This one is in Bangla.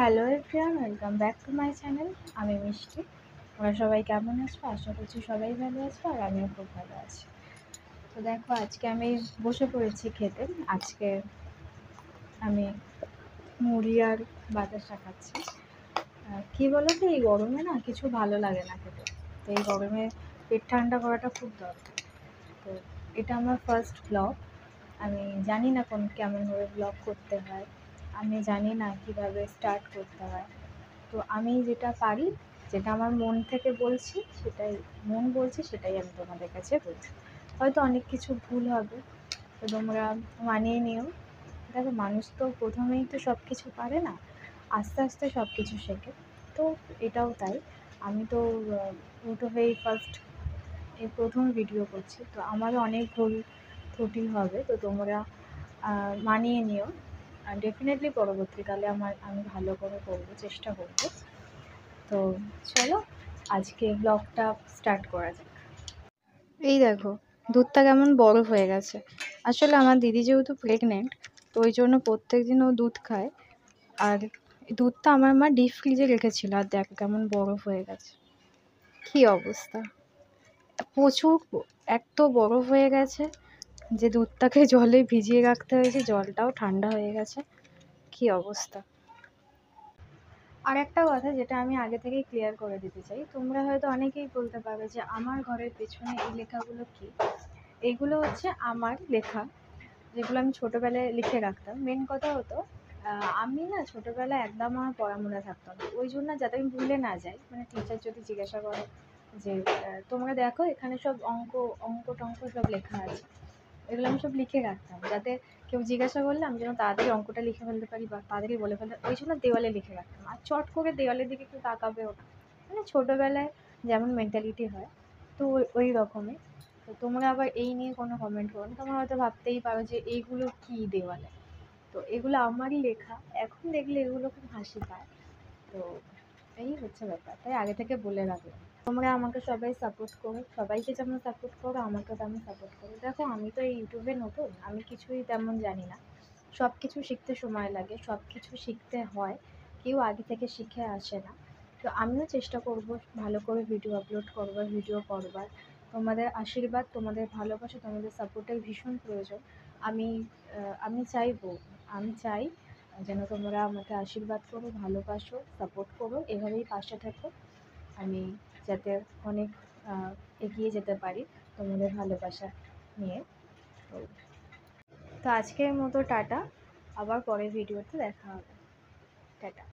Hello everyone, welcome back to my channel. আমি মিষ্টি। ওরা সবাই কেমন আছো? আশা করছি সবাই ভালো আছো, আর আমিও খুব ভালো আছি। তো দেখো, আজকে আমি বসে পড়েছি খেতে। আজকে আমি মুড়ি আর বাতাসা খাচ্ছি। কী বলো তো, এই গরমে না কিছু ভালো লাগে না খেতে। তো এই গরমে পেট ঠান্ডা করাটা খুব দরকার। তো এটা আমার ফার্স্ট ব্লগ। আমি জানি না কেমনভাবে ব্লগ করতে হয়, আমি জানি না কীভাবে স্টার্ট করতে হয়। তো আমি যেটা পারি, যেটা আমার মন থেকে বলছি, মন বলছে সেটাই আমি তোমাদের কাছে বলছি। হয়তো অনেক কিছু ভুল হবে, তো তোমরা মানিয়ে নিও। দেখো, মানুষ তো প্রথমেই তো সব কিছু পারে না, আস্তে আস্তে সব কিছু শেখে। তো এটাও তাই। আমি তো ইউটিউবেই এই প্রথম ভিডিও করছি, তো আমারও অনেক ভুল ত্রুটি হবে। তো তোমরা মানিয়ে নিও। ডেফিনেটলি পরবর্তীকালে আমি ভালো করে করবো, চেষ্টা করবো। তো চলো আজকে ব্লগটা স্টার্ট করা যাক। এই দেখো, দুধটা কেমন বরফ হয়ে গেছে। আসলে আমার দিদি যেহেতু প্রেগনেন্ট, তো ওই জন্য প্রত্যেক দিন ও দুধ খায়। আর দুধটা আমার মা ডিপ ফ্রিজে রেখেছিল, আর দেখো কেমন বরফ হয়ে গেছে। কি অবস্থা! প্রচুর এত বরফ হয়ে গেছে যে দুধটাকে জলে ভিজিয়ে রাখতে হয়েছে, জলটাও ঠান্ডা হয়ে গেছে। কি অবস্থা! আর একটা কথা যেটা আমি আগে থেকেই ক্লিয়ার করে দিতে চাই, তোমরা হয়তো অনেকেই বলতে পারবে যে আমার ঘরের পেছনে এই লেখাগুলো কি। এইগুলো হচ্ছে আমার লেখা, যেগুলো আমি ছোটোবেলায় লিখে রাখতাম। মেন কথা হতো, আমি না ছোটোবেলায় একদম আমার পড়া মনে থাকতো না। ওই জন্য যাতে আমি ভুলে না যাই, মানে টিচার যদি জিজ্ঞাসা করে যে তোমরা দেখো এখানে সব অঙ্ক অঙ্ক টঙ্ক সব লেখা আছে, এগুলো আমি সব লিখে রাখতাম, যাতে কেউ জিজ্ঞাসা করলে আমি যেন তাড়াতাড়ি অঙ্কটা লিখে ফেলতে পারি বা তাড়াতাড়ি বলে ফেলতে। ওই জন্য দেওয়ালে লিখে রাখতাম, আর চট করে দেওয়ালের দিকে কেউ তাকাবেও না। মানে ছোটোবেলায় যেমন মেন্টালিটি হয়, তো ওই রকমই। তো তোমরা আবার এই নিয়ে কোনো কমেন্ট করো না। তোমরা হয়তো ভাবতেই পারো যে এইগুলো কী দেওয়ালে। তো এগুলো আমারই লেখা, এখন দেখলে এগুলো খুব হাসি পায়। তো এই হচ্ছে ব্যাপার, তাই আগে থেকে বলে রাখলাম। তোমরা আমাকে সবাই সাপোর্ট করো, সবাইকে যেমন সাপোর্ট করো আমাকেও তেমন সাপোর্ট করো। দেখো, আমি তো এই ইউটিউবে নতুন, আমি কিছুই তেমন জানি না। সব কিছু শিখতে সময় লাগে, সব কিছু শিখতে হয়, কেউ আগে থেকে শিখে আসে না। তো আমিও চেষ্টা করব ভালো করে ভিডিও আপলোড করবার, ভিডিও করবার। তোমাদের আশীর্বাদ, তোমাদের ভালোবাসা, তোমাদের সাপোর্টের ভীষণ প্রয়োজন। আমি আমি চাই যেন তোমরা আমাকে আশীর্বাদ করো, ভালোবাসো, সাপোর্ট করো, এভাবেই পাশে থাকো। আমি যাতে অনেক এগিয়ে যেতে পারি তোমাদের ভালোবাসা নিয়ে। তো আজকের মতো টাটা, আবার পরের ভিডিওতে দেখা হবে। টাটা।